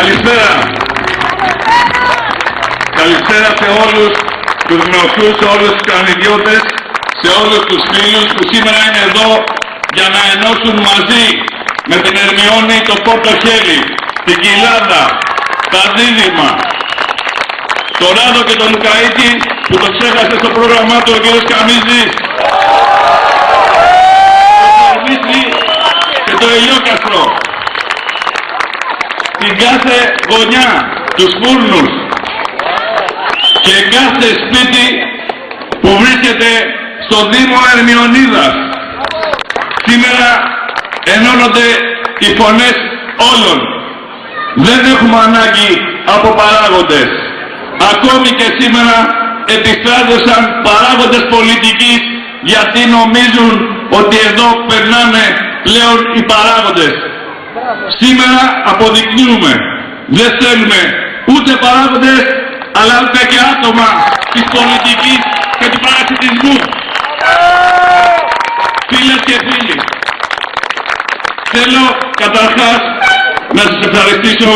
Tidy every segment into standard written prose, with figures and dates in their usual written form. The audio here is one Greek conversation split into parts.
Καλησπέρα. Καλησπέρα σε όλους τους γνωστούς, σε όλους τους κανιδιώτες, σε όλους τους φίλους που σήμερα είναι εδώ για να ενώσουν μαζί με την Ερμιώνη το Πόρτο Χέλι, την Κοιλάδα, τα Δίδυμα, τον Ράδο και τον Λουκαΐτη που το ξέχασε στο πρόγραμμά του ο κ. Καμίζης, το Κορνίσι και το Ελιόκαστρο, την κάθε γωνιά, τους φούρνους και κάθε σπίτι που βρίσκεται στο Δήμο Ερμιονίδας. Σήμερα ενώνονται οι φωνές όλων. Δεν έχουμε ανάγκη από παράγοντες. Ακόμη και σήμερα επιστράτευσαν παράγοντες πολιτικής γιατί νομίζουν ότι εδώ περνάνε πλέον οι παράγοντες. Σήμερα αποδεικνύουμε, δεν θέλουμε ούτε παράγοντες αλλά ούτε και άτομα της πολιτικής και του παρασιτισμού. Φίλες και φίλοι, θέλω καταρχάς να σας ευχαριστήσω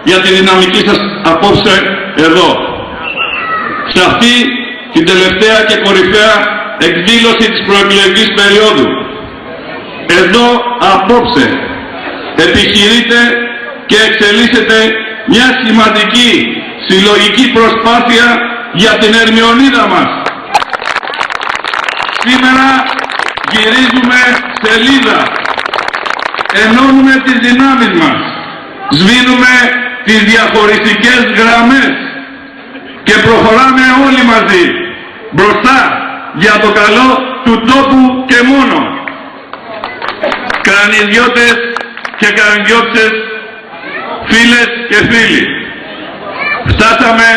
για τη δυναμική σας απόψε εδώ. Σε αυτή την τελευταία και κορυφαία εκδήλωση της προεκλογικής περίοδου. Εδώ απόψε επιχειρείται και εξελίσσεται μια σημαντική συλλογική προσπάθεια για την Ερμιονίδα μας. Σήμερα γυρίζουμε σελίδα, ενώνουμε τις δυνάμεις μας, σβήνουμε τις διαχωριστικές γραμμές και προχωράμε όλοι μαζί μπροστά για το καλό του τόπου και μόνο. Κρανιδιώτες και κρανιδιώτες, φίλες και φίλοι, φτάσαμε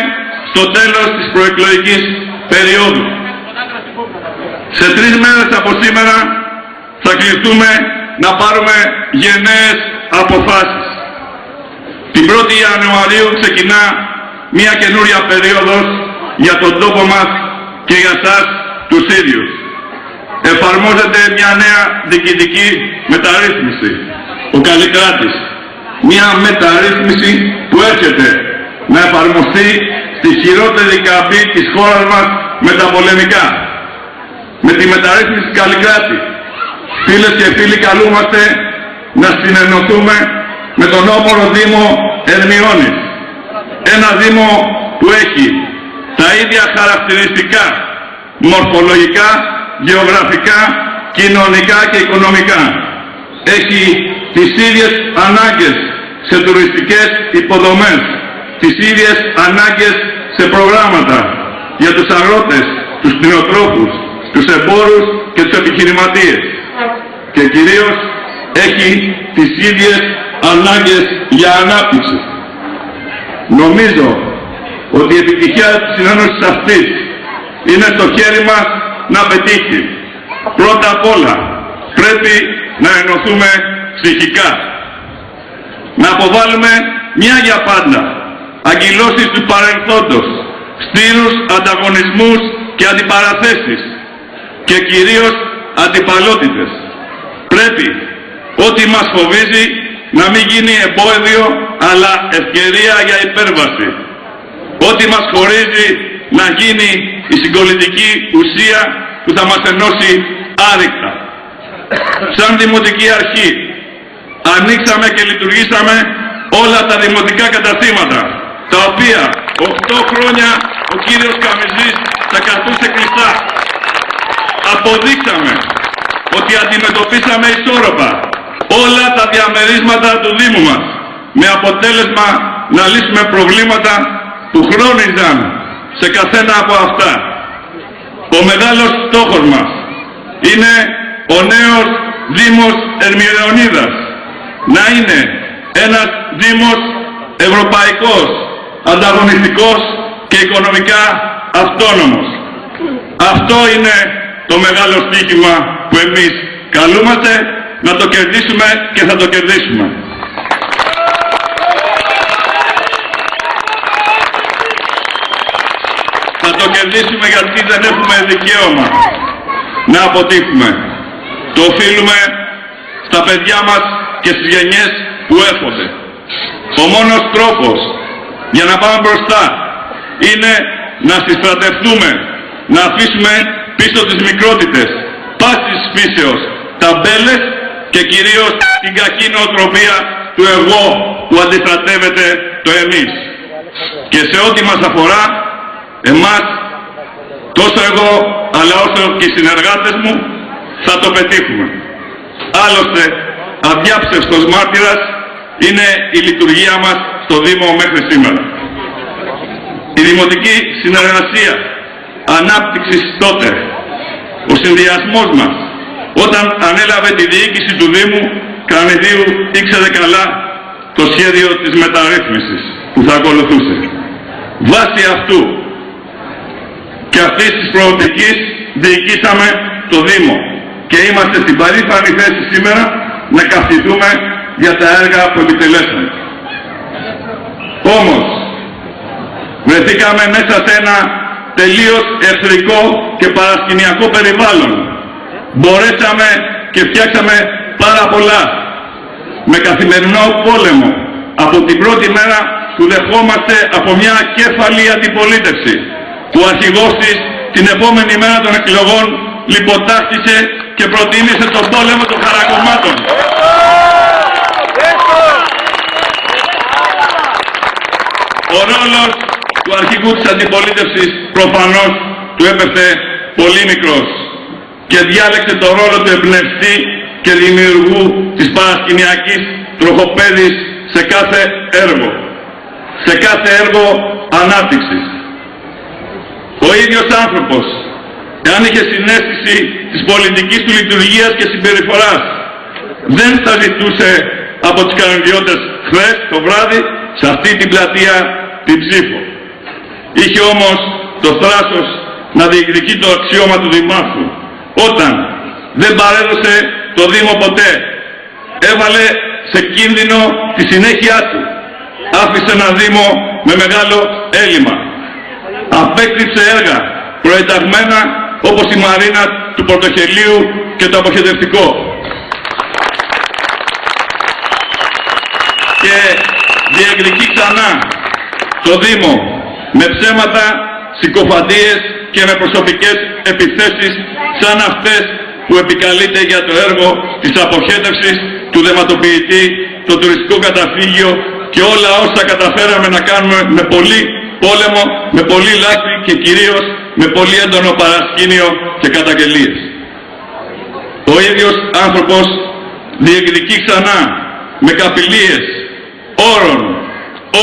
στο τέλος της προεκλογικής περίοδου. Σε 3 μέρες από σήμερα θα κληθούμε να πάρουμε γενναίες αποφάσεις. Την 1η Ιανουαρίου ξεκινά μια καινούρια περίοδος για τον τόπο μας και για σας τους ίδιους. Εφαρμόζεται μια νέα διοικητική μεταρρύθμιση, ο Καλλικράτης. Μια μεταρρύθμιση που έρχεται να εφαρμοστεί στη χειρότερη καμπή της χώρας μας με τα πολεμικά. Με τη μεταρρύθμιση Καλλικράτη, φίλες και φίλοι, καλούμαστε να συνενωθούμε με τον όμορο Δήμο Ερμιώνης. Ένα Δήμο που έχει τα ίδια χαρακτηριστικά, μορφολογικά, γεωγραφικά, κοινωνικά και οικονομικά. Έχει τις ίδιες ανάγκες σε τουριστικές υποδομές, τις ίδιες ανάγκες σε προγράμματα για τους αγρότες, τους κτηνοτρόφους, τους εμπόρους και τους επιχειρηματίες. Και κυρίως έχει τις ίδιες ανάγκες για ανάπτυξη. Νομίζω ότι η επιτυχία της συνένωσης αυτής είναι στο χέρι μας να πετύχει. Πρώτα απ' όλα πρέπει να ενωθούμε ψυχικά. Να αποβάλουμε μια για πάντα αγκυλώσεις του παρελθόντος, στήρους, ανταγωνισμούς και αντιπαραθέσεις και κυρίως αντιπαλότητες. Πρέπει ό,τι μας φοβίζει να μην γίνει εμπόδιο αλλά ευκαιρία για υπέρβαση. Ό,τι μας χωρίζει να γίνει η συγκολητική ουσία που θα μας ενώσει άρρηκτα. Σαν Δημοτική Αρχή ανοίξαμε και λειτουργήσαμε όλα τα δημοτικά καταστήματα, τα οποία 8 χρόνια ο κύριος Καμιζής τα κρατούσε κλειστά. Αποδείξαμε ότι αντιμετωπίσαμε ισόρροπα όλα τα διαμερίσματα του Δήμου μας, με αποτέλεσμα να λύσουμε προβλήματα που χρόνιζαν σε καθένα από αυτά. Ο μεγάλος στόχος μας είναι ο νέος Δήμος Ερμιονίδας να είναι ένας Δήμος ευρωπαϊκός, ανταγωνιστικός και οικονομικά αυτόνομος. Αυτό είναι το μεγάλο στοίχημα που εμείς καλούμαστε να το κερδίσουμε και θα το κερδίσουμε. Θα το κερδίσουμε γιατί δεν έχουμε δικαίωμα να αποτύχουμε. Το οφείλουμε στα παιδιά μας και στις γενιές που έρχονται. Ο μόνος τρόπος για να πάμε μπροστά είναι να συστρατευτούμε, να αφήσουμε πίσω τις μικρότητες, πάσης φύσεως, ταμπέλες και κυρίως την κακή νοοτροπία του εγώ που αντιστρατεύεται το εμείς. Και σε ό,τι μας αφορά, εμάς, τόσο εγώ αλλά όσο και οι συνεργάτες μου, θα το πετύχουμε. Άλλωστε, αδιάψευστος μάρτυρας είναι η λειτουργία μας στο Δήμο μέχρι σήμερα. Η δημοτική συνεργασία ανάπτυξης τότε, ο συνδυασμός μας, όταν ανέλαβε τη διοίκηση του Δήμου Κρανιδίου, ήξερε καλά το σχέδιο της μεταρρύθμισης που θα ακολουθούσε. Βάσει αυτού και αυτής της προοπτικής διοικήσαμε το Δήμο και είμαστε στην παρήφανη θέση σήμερα να καυχηθούμε για τα έργα που επιτελέσαμε. Όμως, βρεθήκαμε μέσα σε ένα τελείως εχθρικό και παρασκηνιακό περιβάλλον. Μπορέσαμε και φτιάξαμε πάρα πολλά. Με καθημερινό πόλεμο, από την πρώτη μέρα που δεχόμαστε από μια ακέφαλη αντιπολίτευση, που ο αρχηγός της την επόμενη μέρα των εκλογών λιποτάχτησε και προτίμησε τον πόλεμο των χαρακομμάτων. Ο ρόλος του αρχηγού της αντιπολίτευσης προφανώς του έπεφτε πολύ μικρός και διάλεξε το ρόλο του εμπνευστή και δημιουργού της παρασκηνιακής τροχοπέδης σε κάθε έργο, σε κάθε έργο ανάπτυξης. Ο ίδιος άνθρωπος, εάν είχε συναίσθηση της πολιτικής του λειτουργίας και συμπεριφοράς, δεν θα ζητούσε από τους κανονιώτες χθες το βράδυ σε αυτή την πλατεία την ψήφο. Είχε όμως το θράσος να διεκδικεί το αξιώμα του Δημάρχου, όταν δεν παρέδωσε το Δήμο ποτέ, έβαλε σε κίνδυνο τη συνέχεια του, άφησε ένα Δήμο με μεγάλο έλλειμμα, απέκτησε έργα προεταγμένα όπως η Μαρίνα του Πορτοχελίου και το αποχετευτικό, και διεκδικεί ξανά το Δήμο με ψέματα, συκοφαντίες και με προσωπικές επιθέσεις σαν αυτές που επικαλείται για το έργο της αποχέτευσης του δεματοποιητή, το τουριστικό καταφύγιο και όλα όσα καταφέραμε να κάνουμε με πολύ πόλεμο, με πολύ λάθη και κυρίως με πολύ έντονο παρασκήνιο και καταγγελίες. Ο ίδιος άνθρωπος διεκδικεί ξανά με καπηλίες όρων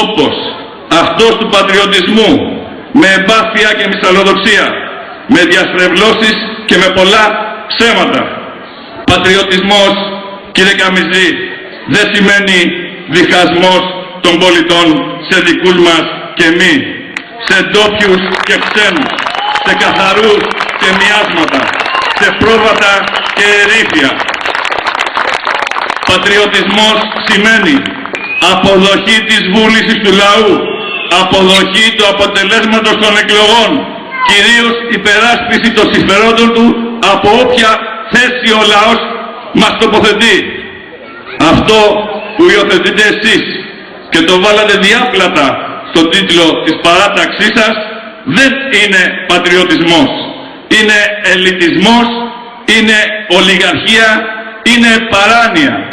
όπως αυτός του πατριωτισμού, με εμπάθεια και μυσαλλοδοξία, με διαστρεβλώσεις και με πολλά ψέματα. Πατριωτισμός, κύριε Καμιζή, δεν σημαίνει διχασμός των πολιτών σε δικούς μας και μη, σε ντόπιους και ξένους, σε καθαρούς και μοιάσματα, σε πρόβατα και ερήφια. Πατριωτισμός σημαίνει αποδοχή της βούλησης του λαού, αποδοχή του αποτελέσματος των εκλογών, κυρίως υπεράσπιση των συμφερόντων του από όποια θέση ο λαός μας τοποθετεί. Αυτό που υιοθετείτε εσείς και το βάλατε διάπλατα στον τίτλο της παράταξής σας δεν είναι πατριωτισμός. Είναι ελιτισμός, είναι ολιγαρχία, είναι παράνοια.